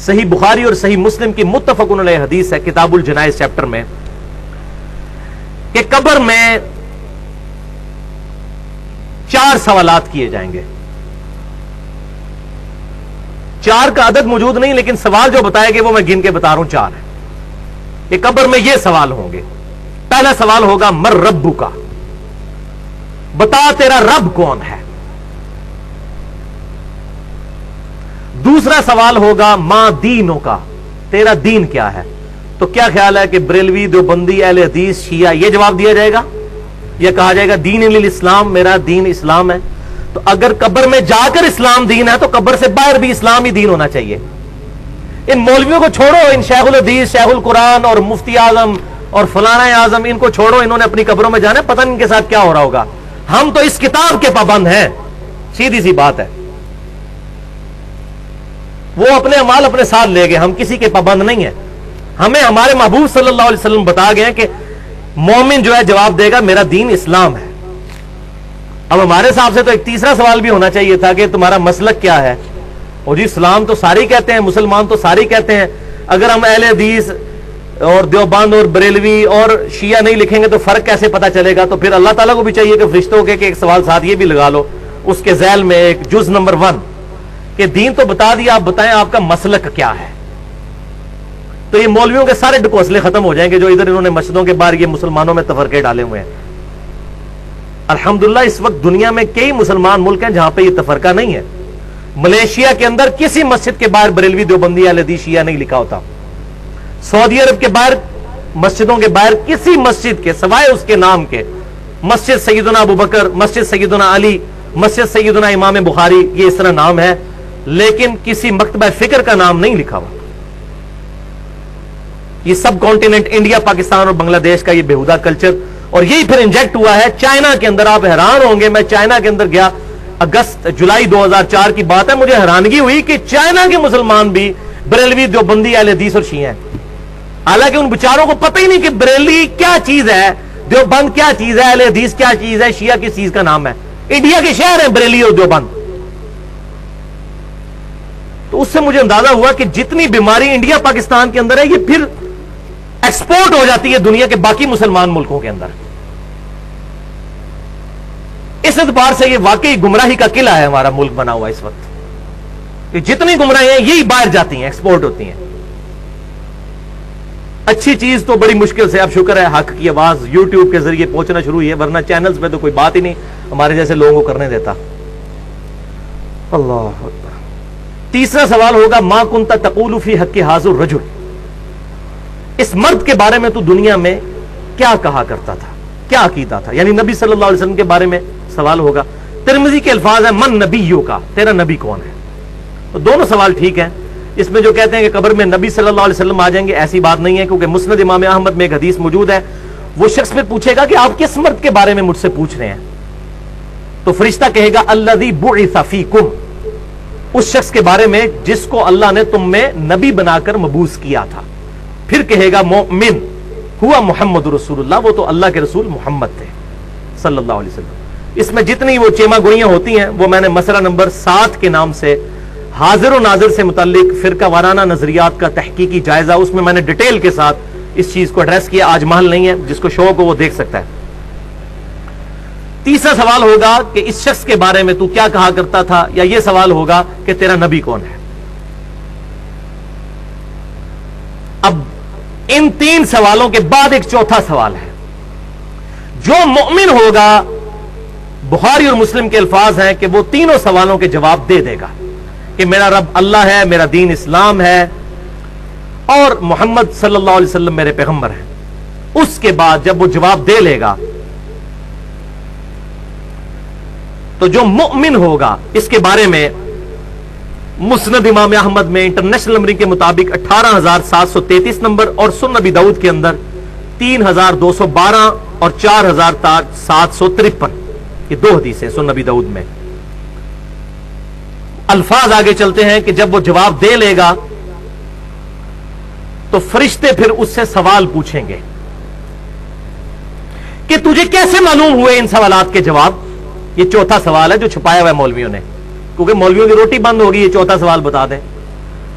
صحیح بخاری اور صحیح مسلم کی متفقن علیہ حدیث ہے کتاب الجنائز چیپٹر میں کہ قبر میں 4 سوالات کیے جائیں گے. 4 کا عدد موجود نہیں لیکن سوال جو بتائے گے وہ میں گن کے بتا رہا ہوں 4 ہے کہ قبر میں یہ سوال ہوں گے. پہلا سوال ہوگا مر ربو کا، بتا تیرا رب کون ہے. دوسرا سوال ہوگا ماں دینوں کا، تیرا دین کیا ہے. تو کیا خیال ہے کہ بریلوی، دیوبندی، اہل حدیث، شیعہ یہ جواب دیا جائے گا یا کہا جائے گا دین الاسلام، میرا دین اسلام ہے. تو اگر قبر میں جا کر اسلام دین ہے تو قبر سے باہر بھی اسلام ہی دین ہونا چاہیے. ان مولویوں کو چھوڑو، ان شیخ الحدیث، شیخ القرآن اور مفتی اعظم اور فلانا اعظم، ان کو چھوڑو، انہوں نے اپنی قبروں میں جانا ہے، پتہ نہیں ان کے ساتھ کیا ہو رہا ہوگا. ہم تو اس کتاب کے پابند ہیں، سیدھی سی بات ہے. وہ اپنے اعمال اپنے ساتھ لے گئے، ہم کسی کے پابند نہیں ہیں. ہمیں ہمارے محبوب صلی اللہ علیہ وسلم بتا گئے کہ مومن جو ہے جواب دے گا میرا دین اسلام ہے. اب ہمارے حساب سے تو ایک تیسرا سوال بھی ہونا چاہیے تھا کہ تمہارا مسلک کیا ہے. اور جی اسلام تو سارے کہتے ہیں، مسلمان تو سارے کہتے ہیں. اگر ہم اہل حدیث اور دیوبند اور بریلوی اور شیعہ نہیں لکھیں گے تو فرق کیسے پتا چلے گا. تو پھر اللہ تعالیٰ کو بھی چاہیے کہ فرشتوں کے ایک سوال ساتھ یہ بھی لگا لو اس کے ذیل میں ایک جز نمبر 1 کہ دین تو بتا دیا، آپ بتائیں آپ کا مسلک کیا ہے. تو یہ مولویوں کے سارے ڈکوسلے ختم ہو جائیں گے جو ادھر انہوں نے مسجدوں کے باہر یہ مسلمانوں میں تفرقے ڈالے ہوئے ہیں. الحمدللہ اس وقت دنیا میں کئی مسلمان ملک ہیں جہاں پہ یہ تفرقہ نہیں ہے. ملیشیا کے اندر کسی مسجد کے باہر بریلوی، دیوبندی، اہل حدیث، شیعہ نہیں لکھا ہوتا. سعودی عرب کے باہر مسجدوں کے باہر کسی مسجد کے سوائے اس کے نام کے، مسجد سیدنا ابوبکر، مسجد سیدنا علی، مسجد سیدنا امام بخاری، یہ اس طرح نام ہے لیکن کسی مکتبہ فکر کا نام نہیں لکھا ہوا. یہ سب کانٹیننٹ انڈیا، پاکستان اور بنگلہ دیش کا یہ بےہودہ کلچر، اور یہی پھر انجیکٹ ہوا ہے چائنا کے اندر. آپ حیران ہوں گے، میں چائنا کے اندر گیا، جولائی 2004 کی بات ہے. مجھے حیرانگی ہوئی کہ چائنا کے مسلمان بھی بریلوی، دیوبندی، اہل حدیث اور شیعہ ہیں. حالانکہ ان بیچاروں کو پتہ ہی نہیں کہ بریلوی کیا چیز ہے، دیوبند کیا چیز ہے، اہل حدیث کیا چیز ہے، شیعہ کس چیز کا نام ہے. انڈیا کے شہر ہیں بریلی اور دیوبند. تو اس سے مجھے اندازہ ہوا کہ جتنی بیماری انڈیا پاکستان کے اندر ہے یہ پھر ایکسپورٹ ہو جاتی ہے دنیا کے باقی مسلمان ملکوں کے اندر. اس اعتبار سے یہ واقعی گمراہی کا قلعہ ہے ہمارا ملک بنا ہوا اس وقت. کہ جتنی گمراہی ہیں یہی باہر جاتی ہیں، ایکسپورٹ ہوتی ہیں. اچھی چیز تو بڑی مشکل سے، اب شکر ہے حق کی آواز یوٹیوب کے ذریعے پہنچنا شروع ہوئی ہے، ورنہ چینلز میں تو کوئی بات ہی نہیں ہمارے جیسے لوگوں کو کرنے دیتا. اللہ اکبر. تیسرا سوال ہوگا ما کنت تقول فی حق ھذا الرجل، اس مرد کے بارے میں تو دنیا میں کیا کہا کرتا تھا، کیا عقیدہ تھا. یعنی نبی صلی اللہ علیہ وسلم کے بارے میں سوال ہوگا. ترمذی کے الفاظ ہیں من نبیوں کا، تیرا نبی کون ہے. تو دونوں سوال ٹھیک ہیں. اس میں جو کہتے ہیں کہ قبر میں نبی صلی اللہ علیہ وسلم آ جائیں گے، ایسی بات نہیں ہے، کیونکہ مسند امام احمد میں ایک حدیث موجود ہے. وہ شخص پھر پوچھے گا کہ آپ کس مرد کے بارے میں مجھ سے پوچھ رہے ہیں. تو فرشتہ کہے گا الذی بعث فیکم، اس شخص کے بارے میں جس کو اللہ نے تم میں نبی بنا کر مبعوث کیا تھا. پھر کہے گا مومن ہوا محمد رسول اللہ، وہ تو اللہ کے رسول محمد تھے صلی اللہ علیہ وسلم. اس میں جتنی وہ چیما گوئیاں ہوتی ہیں وہ میں نے مسئلہ نمبر 7 کے نام سے حاضر و ناظر سے متعلق فرقہ وارانہ نظریات کا تحقیقی جائزہ، اس میں نے ڈیٹیل کے ساتھ اس چیز کو ایڈریس کیا. آج محل نہیں ہے، جس کو شوق ہو وہ دیکھ سکتا ہے. تیسرا سوال ہوگا کہ اس شخص کے بارے میں تو کیا کہا کرتا تھا، یا یہ سوال ہوگا کہ تیرا نبی کون ہے. اب ان 3 سوالوں کے بعد ایک چوتھا سوال ہے. جو مؤمن ہوگا، بخاری اور مسلم کے الفاظ ہیں کہ وہ تینوں سوالوں کے جواب دے دے گا کہ میرا رب اللہ ہے، میرا دین اسلام ہے، اور محمد صلی اللہ علیہ وسلم میرے پیغمبر ہیں. اس کے بعد جب وہ جواب دے لے گا تو جو مؤمن ہوگا، اس کے بارے میں مسند امام احمد میں انٹرنیشنل نمبرنگ کے مطابق 18,733 نمبر، اور سنن نبی داؤد کے اندر 3,212 اور 4,753، یہ 2 حدیثیں سنن نبی داؤد میں. الفاظ آگے چلتے ہیں کہ جب وہ جواب دے لے گا تو فرشتے پھر اس سے سوال پوچھیں گے کہ تجھے کیسے معلوم ہوئے ان سوالات کے جواب. یہ چوتھا سوال ہے جو چھپایا ہوا ہے مولویوں نے، کیونکہ مولویوں کی روٹی بند ہوگی. یہ چوتھا سوال بتا دیں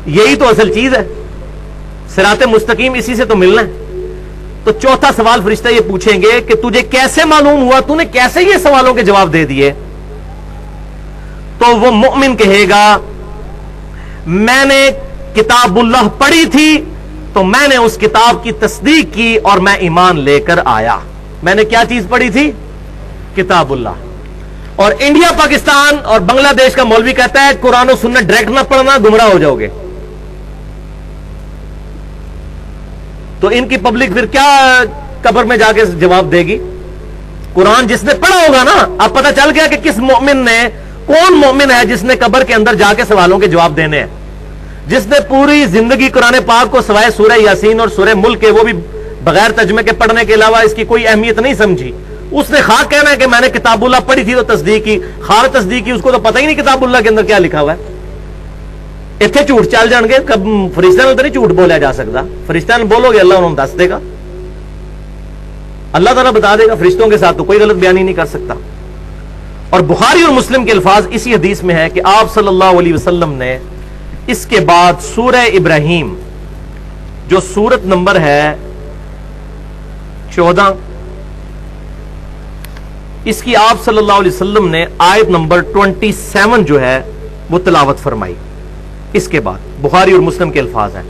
یہی تو اصل چیز ہے، صراط مستقیم اسی سے تو ملنا ہے۔ تو چوتھا سوال فرشتہ یہ پوچھیں گے کہ تجھے کیسے معلوم ہوا، تو نے کیسے یہ سوالوں کے جواب دے دیے؟ تو وہ مومن کہے گا میں نے کتاب اللہ پڑھی تھی تو میں نے اس کتاب کی تصدیق کی اور میں ایمان لے کر آیا۔ میں نے کیا چیز پڑھی تھی؟ کتاب اللہ۔ اور انڈیا، پاکستان اور بنگلہ دیش کا مولوی کہتا ہے قرآن و سنت ڈائریکٹ نہ پڑھنا، گمراہ ہو جاؤ گے۔ تو ان کی پبلک پھر کیا قبر میں جا کے جواب دے گی؟ قرآن جس نے پڑھا ہوگا نا، اب پتہ چل گیا کہ کس مومن نے، کون مومن ہے جس نے قبر کے اندر جا کے سوالوں کے جواب دینے ہیں، جس نے پوری زندگی قرآن پاک کو سوائے سورہ یاسین اور سورہ ملک کے، وہ بھی بغیر ترجمے کے پڑھنے کے علاوہ اس کی کوئی اہمیت نہیں سمجھی۔ اس نے خواہ کہنا ہے کہ میں نے کتاب اللہ پڑھی تھی تو تصدیق کی، خواہ تصدیق کی، اس کو تو پتہ ہی نہیں کتاب اللہ کے اندر کیا لکھا ہوا ہے۔ اتنے جھوٹ چل جان گے، کب فرشتہ نے تو نہیں جھوٹ بولیا جا سکتا، فرشتہ نے بولو گے اللہ انہوں نے دس دے گا، اللہ تعالیٰ بتا دے گا، فرشتوں کے ساتھ تو کوئی غلط بیانی نہیں کر سکتا۔ اور بخاری اور مسلم کے الفاظ اسی حدیث میں ہے کہ آپ صلی اللہ علیہ وسلم نے اس کے بعد سورہ ابراہیم جو سورت نمبر ہے 14، اس کی آپ صلی اللہ علیہ وسلم نے آیت نمبر 27 جو ہے وہ تلاوت فرمائی۔ اس کے بعد بخاری اور مسلم کے الفاظ ہیں،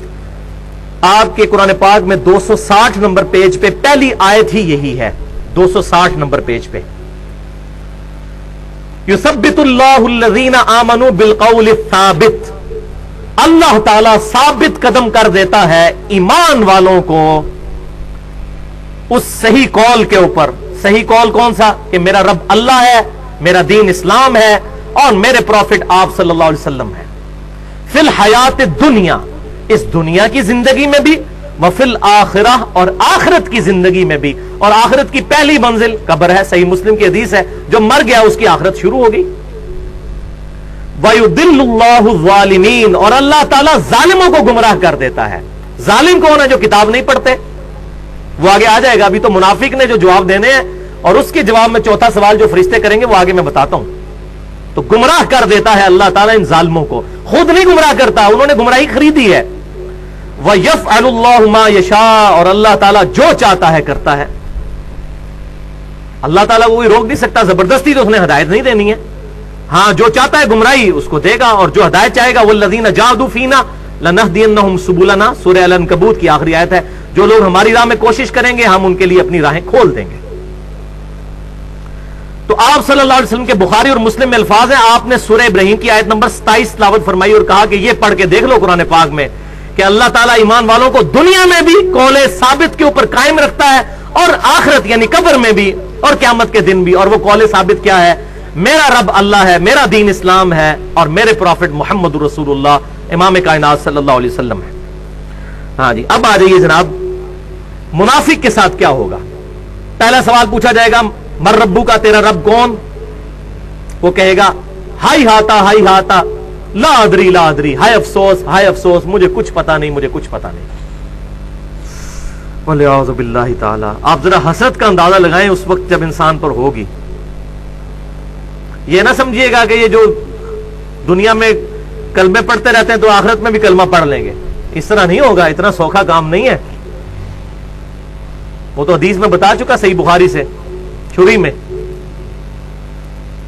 آپ کے قرآن پاک میں 260 نمبر پیج پہ پہلی آیت ہی یہی ہے، 260 نمبر پیج پہ، یثبت اللہ الذین آمنوا بالقول الثابت، اللہ تعالی ثابت قدم کر دیتا ہے ایمان والوں کو اس صحیح قول کے اوپر۔ صحیح قول کون سا؟ کہ میرا رب اللہ ہے، میرا دین اسلام ہے اور میرے پروفٹ آپ صلی اللہ علیہ وسلم ہے، فی الحیات دنیا، اس دنیا کی زندگی میں بھی، وفی الآخرہ، اور آخرت کی زندگی میں بھی، اور آخرت کی پہلی منزل قبر ہے، صحیح مسلم کی حدیث ہے، جو مر گیا اس کی آخرت شروع ہو گئی۔ وَيُضِلُّ اللَّهُ الظَّالِمِينَ، اور اللہ تعالیٰ ظالموں کو گمراہ کر دیتا ہے۔ ظالم کون ہے؟ جو کتاب نہیں پڑھتے، وہ آگے آ جائے گا، ابھی تو منافق نے جو جواب دینے ہیں، اور اس کے جواب میں چوتھا سوال جو فرشتے کریں گے وہ آگے میں بتاتا ہوں۔ تو گمراہ کر دیتا ہے اللہ تعالیٰ ان ظالموں کو، خود نہیں گمراہ کرتا، انہوں نے گمراہی خریدی ہے۔ وَيَفْعَلُ اللَّهُ مَا يَشَاءُ، اور اللہ تعالیٰ جو چاہتا ہے کرتا ہے۔ اللہ تعالیٰ کو کوئی روک نہیں سکتا، زبردستی تو اس نے ہدایت نہیں دینی ہے، ہاں جو چاہتا ہے گمراہی اس کو دے گا، اور جو ہدایت چاہے گا وَالَّذِينَ جَاهَدُوا فِينَا لَنَهْدِيَنَّهُمْ سُبُلَنَا، سورہ العنکبوت کی آخری آیت ہے، جو لوگ ہماری راہ میں کوشش کریں گے ہم ان کے لیے اپنی راہیں کھول دیں گے۔ تو آپ صلی اللہ علیہ وسلم کے بخاری اور مسلم میں الفاظ ہیں، آپ نے سورہ ابراہیم کی آیت نمبر 27 تلاوت فرمائی اور کہا کہ یہ پڑھ کے دیکھ لو قرآن پاک میں کہ اللہ تعالیٰ ایمان والوں کو دنیا میں بھی قول ثابت کے اوپر قائم رکھتا ہے، اور آخرت یعنی قبر میں بھی اور قیامت کے دن بھی۔ اور وہ قول ثابت کیا ہے؟ میرا رب اللہ ہے، میرا دین اسلام ہے، اور میرے پروفٹ محمد رسول اللہ امام کائنات صلی اللہ علیہ وسلم ہے۔ ہاں جی، اب آ جائیے جناب، منافق کے ساتھ کیا ہوگا؟ پہلا سوال پوچھا جائے گا مر ربو کا، تیرا رب کون؟ وہ کہے گا ہائی ہاتا لا ادری، ہائے افسوس، مجھے کچھ پتا نہیں۔ وَلِعَوْذُ بِاللَّهِ تعالی۔ آپ ذرا حسرت کا اندازہ لگائیں اس وقت جب انسان پر ہوگی۔ یہ نہ سمجھیے گا کہ یہ جو دنیا میں کلمے پڑھتے رہتے ہیں تو آخرت میں بھی کلمہ پڑھ لیں گے، اس طرح نہیں ہوگا، اتنا سوکھا کام نہیں ہے۔ وہ تو حدیث میں بتا چکا صحیح بخاری سے چھری میں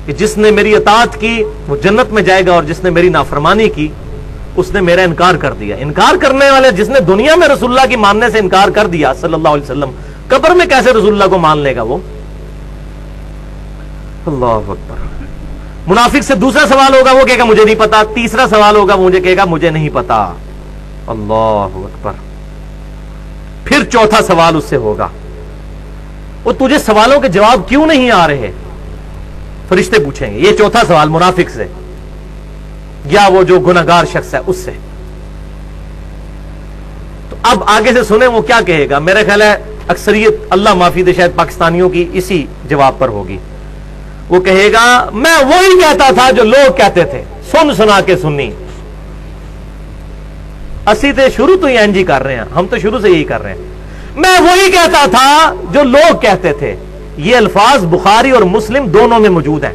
کہ جس نے میری اطاعت کی وہ جنت میں جائے گا، اور جس نے میری نافرمانی کی اس نے میرا انکار کر دیا۔ انکار کرنے والے، جس نے دنیا میں رسول اللہ کی ماننے سے انکار کر دیا صلی اللہ علیہ وسلم، قبر میں کیسے رسول اللہ کو مان لے گا وہ؟ اللہ اکبر۔ منافق سے دوسرا سوال ہوگا، وہ کہے گا مجھے نہیں پتا۔ تیسرا سوال ہوگا، مجھے کہے گا مجھے نہیں پتا۔ اللہ اکبر۔ پھر چوتھا سوال اس سے ہوگا، وہ تجھے سوالوں کے جواب کیوں نہیں آ رہے؟ فرشتے پوچھیں گے یہ چوتھا سوال منافق سے، یا وہ جو گناہگار شخص ہے اس سے۔ تو اب آگے سے سنیں وہ کیا کہے گا۔ میرا خیال ہے اکثریت اللہ معافی دے شاید پاکستانیوں کی اسی جواب پر ہوگی۔ وہ کہے گا میں وہی کہتا تھا جو لوگ کہتے تھے، سن سنا کے سنی، اسی تے شروع تو یہ انجی کر رہے ہیں، ہم تو شروع سے یہی کر رہے ہیں، میں وہی کہتا تھا جو لوگ کہتے تھے۔ یہ الفاظ بخاری اور مسلم دونوں میں موجود ہیں،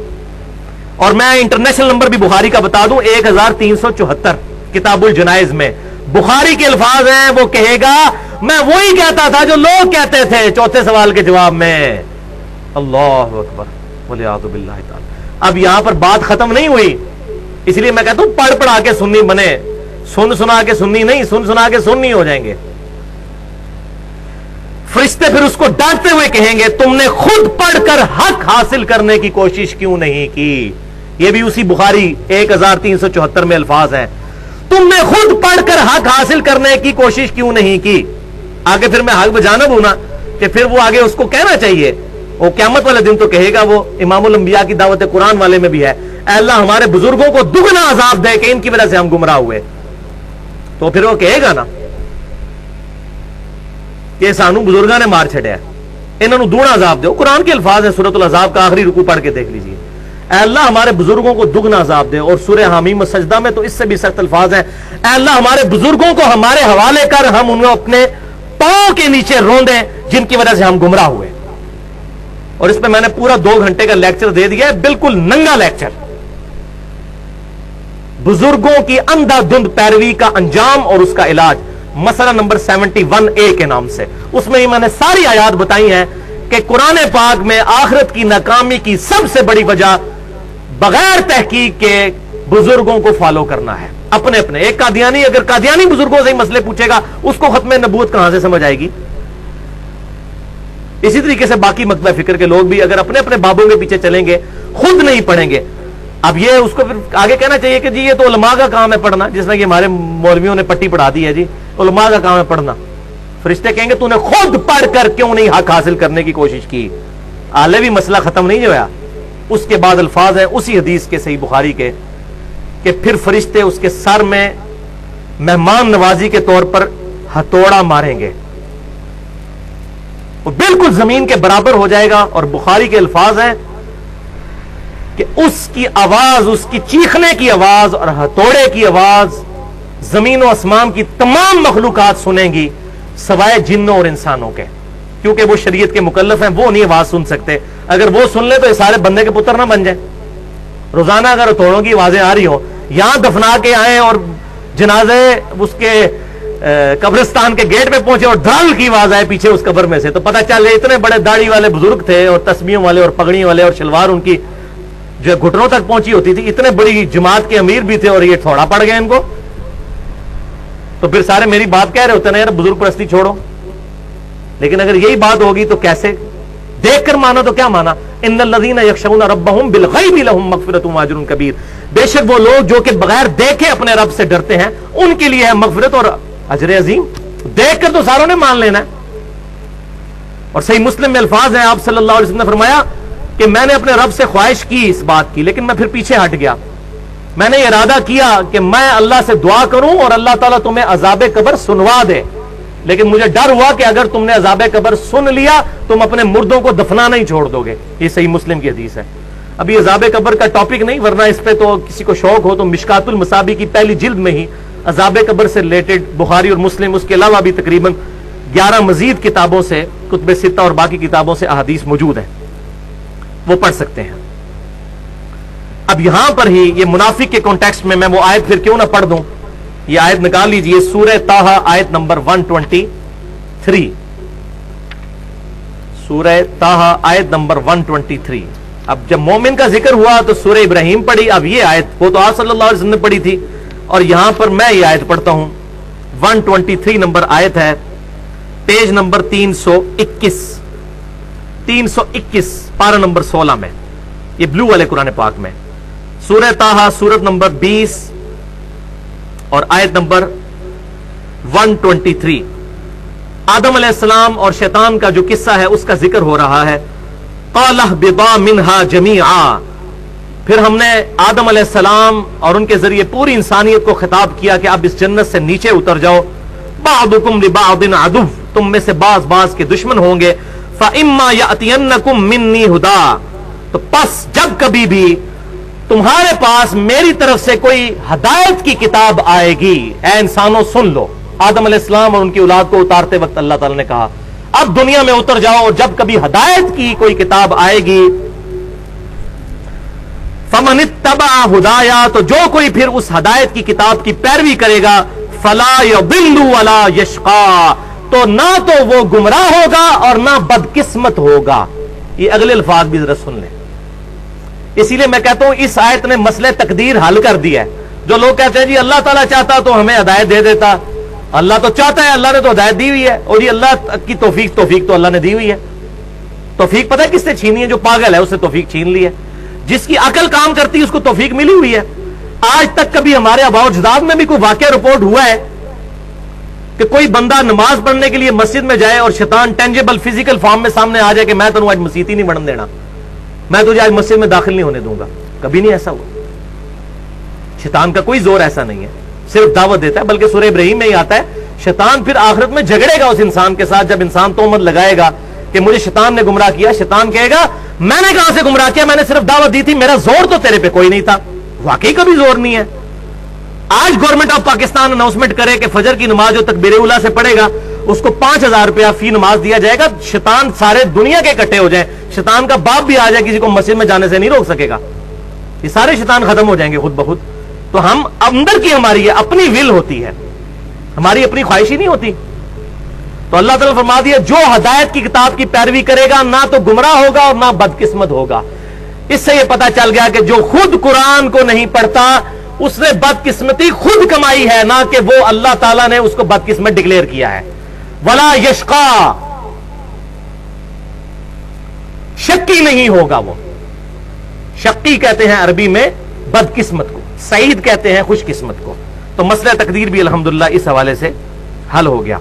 اور میں انٹرنیشنل نمبر بھی بخاری کا بتا دوں 1374، کتاب الجنائز میں بخاری کے الفاظ ہیں، وہ کہے گا میں وہی کہتا تھا جو لوگ کہتے تھے چوتھے سوال کے جواب میں۔ اللہ اکبر والعیاذ باللہ تعالی۔ اب یہاں پر بات ختم نہیں ہوئی، اس لیے میں کہتا ہوں پڑھ پڑھا کے سنی بنے، سن سنا کے سنی نہیں، سن سنا کے سنی ہو جائیں گے۔ فرشتے پھر اس کو ڈانٹتے ہوئے کہیں گے تم نے خود پڑھ کر حق حاصل کرنے کی کوشش کیوں نہیں کی؟ یہ بھی اسی بخاری 1374 میں الفاظ ہیں، تم نے خود پڑھ کر حق حاصل کرنے کی کوشش کیوں نہیں کی؟ آگے پھر میں حق بجانب ہوں نا کہ پھر وہ آگے اس کو کہنا چاہیے، وہ قیامت والے دن تو کہے گا، وہ امام الانبیاء کی دعوت قرآن والے میں بھی ہے، اے اللہ ہمارے بزرگوں کو دگنا عذاب دے کہ ان کی وجہ سے ہم گمراہ ہوئے۔ تو پھر وہ کہے گا نا کہ سانو بزرگاں نے مار چھڑیا، انہوں نے دگنا عذاب دے۔ قرآن کے الفاظ ہیں، سورۃ العذاب کا آخری رکوع پڑھ کے دیکھ لیجیے، اے اللہ ہمارے بزرگوں کو دگنا عذاب دے۔ اور سورہ حمیم و سجدہ میں تو اس سے بھی سخت الفاظ ہیں، اے اللہ ہمارے بزرگوں کو ہمارے حوالے کر، ہم انہیں اپنے پاؤں کے نیچے روندیں جن کی وجہ سے ہم گمراہ ہوئے۔ اور اس پہ میں نے پورا 2 گھنٹے کا لیکچر دے دیا ہے، بالکل ننگا لیکچر، بزرگوں کی اندھا دھند پیروی کا انجام اور اس کا علاج، مسئلہ نمبر 71A کے نام سے۔ اس میں ہی میں نے ساری آیات بتائی ہیں کہ قرآن پاک میں آخرت کی ناکامی کی سب سے بڑی وجہ بغیر تحقیق کے بزرگوں کو فالو کرنا ہے، اپنے اپنے۔ ایک قادیانی اگر قادیانی بزرگوں سے ہی مسئلے پوچھے گا، اس کو ختم نبوت کہاں سے سمجھ آئے گی؟ اسی طریقے سے باقی مکتبہ فکر کے لوگ بھی اگر اپنے اپنے بابوں کے پیچھے چلیں گے، خود نہیں پڑھیں گے۔ اب یہ اس کو پھر آگے کہنا چاہیے کہ جی یہ تو علماء کا کام ہے پڑھنا، جس میں کہ ہمارے مولویوں نے پٹی پڑھا دی ہے، جی علماء کا کام ہے پڑھنا۔ فرشتے کہیں گے تو نے خود پڑھ کر کیوں نہیں حق حاصل کرنے کی کوشش کی؟ آلے بھی مسئلہ ختم نہیں ہوا۔ اس کے بعد الفاظ ہیں اسی حدیث کے صحیح بخاری کے کہ پھر فرشتے اس کے سر میں مہمان نوازی کے طور پر ہتھوڑا ماریں گے، وہ بالکل زمین کے برابر ہو جائے گا۔ اور بخاری کے الفاظ ہیں کہ اس کی آواز، اس کی چیخنے کی آواز اور ہتھوڑے کی آواز زمین و آسمان کی تمام مخلوقات سنیں گی سوائے جنوں اور انسانوں کے، کیونکہ وہ شریعت کے مکلف ہیں، وہ نہیں آواز سن سکتے۔ اگر وہ سن لے تو یہ سارے بندے کے پتر نہ بن جائیں۔ روزانہ اگر ہتھوڑوں کی آوازیں آ رہی ہوں، یہاں دفنا کے آئیں اور جنازے اس کے قبرستان کے گیٹ پہ پہنچے اور ڈھال کی آواز آئے پیچھے اس قبر میں سے، تو پتہ چل رہے اتنے بڑے داڑھی والے بزرگ تھے اور تسبیحوں والے اور پگڑیوں والے اور شلوار ان کی جو گھٹنوں تک پہنچی ہوتی تھی، اتنے بڑی جماعت کے امیر بھی تھے اور یہ تھوڑا پڑ گئے ان کو۔ تو پھر سارے میری بات کہہ رہے ہوتے ہیں یار بزرگ پرستی چھوڑو، لیکن اگر یہی بات ہوگی تو کیسے؟ دیکھ کر مانا تو کیا مانا؟ ان الذین یخشون ربهم بالغیب لهم مغفرۃ واجر کبیر، بے شک وہ لوگ جو کہ بغیر دیکھے اپنے رب سے ڈرتے ہیں ان کے لیے ہے مغفرت اور اجر عظیم۔ دیکھ کر تو ساروں نے مان لینا ہے۔ اور صحیح مسلم میں الفاظ ہیں، آپ صلی اللہ علیہ وسلم نے فرمایا کہ میں نے اپنے رب سے خواہش کی اس بات کی، لیکن میں پھر پیچھے ہٹ گیا۔ میں نے ارادہ کیا کہ میں اللہ سے دعا کروں اور اللہ تعالیٰ تمہیں عذاب قبر سنوا دے، لیکن مجھے ڈر ہوا کہ اگر تم نے عذاب قبر سن لیا تم اپنے مردوں کو دفنانا ہی چھوڑ دو گے۔ یہ صحیح مسلم کی حدیث ہے۔ ابھی عذاب قبر کا ٹاپک نہیں، ورنہ اس پہ تو کسی کو شوق ہو تو مشکات المصابیح کی پہلی جلد میں ہی عذاب قبر سے ریلیٹڈ بخاری اور مسلم، اس کے علاوہ بھی تقریباً 11 مزید کتابوں سے، کتب ستہ اور باقی کتابوں سے احادیث موجود ہیں، وہ پڑھ سکتے ہیں۔ اب یہاں پر ہی یہ منافق کے کانٹیکسٹ میں وہ آیت پھر کیوں نہ پڑھ دوں، یہ آیت نکال لیجئے، سورہ طٰہٰ آیت نمبر 123، سورہ طٰہٰ آیت نمبر 123۔ اب جب مومن کا ذکر ہوا تو سورہ ابراہیم پڑھی، اب یہ آیت وہ تو آپ صلی اللہ علیہ وسلم نے پڑھی تھی، اور یہاں پر میں یہ آیت پڑھتا ہوں۔ 123 نمبر آیت ہے، پیج نمبر 321 پارہ نمبر 16 میں، یہ بلو والے قرآن پاک میں، سورہ طٰہٰ سورت نمبر 20 اور آیت نمبر 123۔ آدم علیہ السلام اور شیطان کا جو قصہ ہے اس کا ذکر ہو رہا ہے۔ قَالَ اهْبِطَا مِنْهَا جَمِيعًا، پھر ہم نے آدم علیہ السلام اور ان کے ذریعے پوری انسانیت کو خطاب کیا کہ اب اس جنت سے نیچے اتر جاؤ۔ بَعْضُكُمْ لِبَعْضٍ عَدُوٌّ، تم میں سے بعض کے دشمن ہوں گے۔ فَإِمَّا يَأْتِيَنَّكُمْ مِنِّي هُدًى، تو پس جب کبھی بھی تمہارے پاس میری طرف سے کوئی ہدایت کی کتاب آئے گی، اے انسانوں سن لو۔ آدم علیہ السلام اور ان کی اولاد کو اتارتے وقت اللہ تعالی نے کہا اب دنیا میں اتر جاؤ، اور جب کبھی ہدایت کی کوئی کتاب آئے گی، فمن اتبع ہدایا، تو جو کوئی پھر اس ہدایت کی کتاب کی پیروی کرے گا، فلا یضل ولا یشقا، تو نہ تو وہ گمراہ ہوگا اور نہ بدقسمت ہوگا۔ یہ اگلے الفاظ بھی ذرا سن لیں۔ اسی لیے میں کہتا ہوں اس آیت نے مسئلہ تقدیر حل کر دیا ہے۔ جو لوگ کہتے ہیں جی اللہ تعالیٰ چاہتا تو ہمیں ہدایت دے دیتا، اللہ تو چاہتا ہے، اللہ نے تو ہدایت دی ہوئی ہے، اور جی اللہ کی توفیق تو اللہ نے دی ہوئی ہے۔ توفیق پتہ ہے کس سے چھینی ہے؟ جو پاگل ہے اس سے توفیق چھین لی ہے۔ جس کی عقل کام کرتی ہے اس کو توفیق ملی ہوئی ہے۔ آج تک کبھی ہمارے آباء و اجداد میں بھی کوئی واقعہ رپورٹ ہوا ہے کہ کوئی بندہ نماز پڑھنے کے لیے مسجد میں جائے اور شیطان ٹینجیبل فزیکل فارم میں سامنے آ جائے کہ میں تمہیں آج مسجد ہی نہیں بڑھن دینا، میں تجھے آج مسجد میں داخل نہیں ہونے دوں گا؟ کبھی نہیں ایسا ہوا۔ شیطان کا کوئی زور ایسا نہیں ہے، صرف دعوت دیتا ہے۔ بلکہ سورہ ابراہیم میں ہی آتا ہے شیطان پھر آخرت میں جھگڑے گا اس انسان کے ساتھ۔ جب انسان تہمت لگائے گا کہ مجھے شیطان نے گمراہ کیا، شیطان کہے گا میں نے کہاں سے گمراہ کیا، میں نے صرف دعوت دی تھی، میرا زور تو تیرے پہ کوئی نہیں تھا۔ واقعی کبھی زور نہیں ہے۔ آج گورنمنٹ آف پاکستان اناؤنسمنٹ کرے کہ فجر کی نماز جو تکبیر اولیٰ سے پڑھے گا اس کو 5,000 روپیہ فی نماز دیا جائے گا، شیطان سارے دنیا کے اکٹھے ہو جائیں، شیطان کا باپ بھی آ جائے، کسی کو مسجد میں جانے سے نہیں روک سکے گا، یہ سارے شیطان ختم ہو جائیں گے خود بخود۔ تو ہم اندر کی ہماری اپنی ول ہوتی ہے، ہماری اپنی خواہشی نہیں ہوتی۔ تو اللہ تعالیٰ فرما دیا جو ہدایت کی کتاب کی پیروی کرے گا نہ تو گمراہ ہوگا اور نہ بدقسمت ہوگا۔ اس سے یہ پتا چل گیا کہ جو خود قرآن کو نہیں پڑھتا اس نے بدقسمتی خود کمائی ہے، نہ کہ وہ اللہ تعالیٰ نے اس کو بدقسمت ڈکلیئر کیا ہے۔ ولا یشقا، شکی نہیں ہوگا وہ۔ شقی کہتے ہیں عربی میں بدقسمت کو، سعید کہتے ہیں خوش قسمت کو۔ تو مسئلہ تقدیر بھی الحمدللہ اس حوالے سے حل ہو گیا۔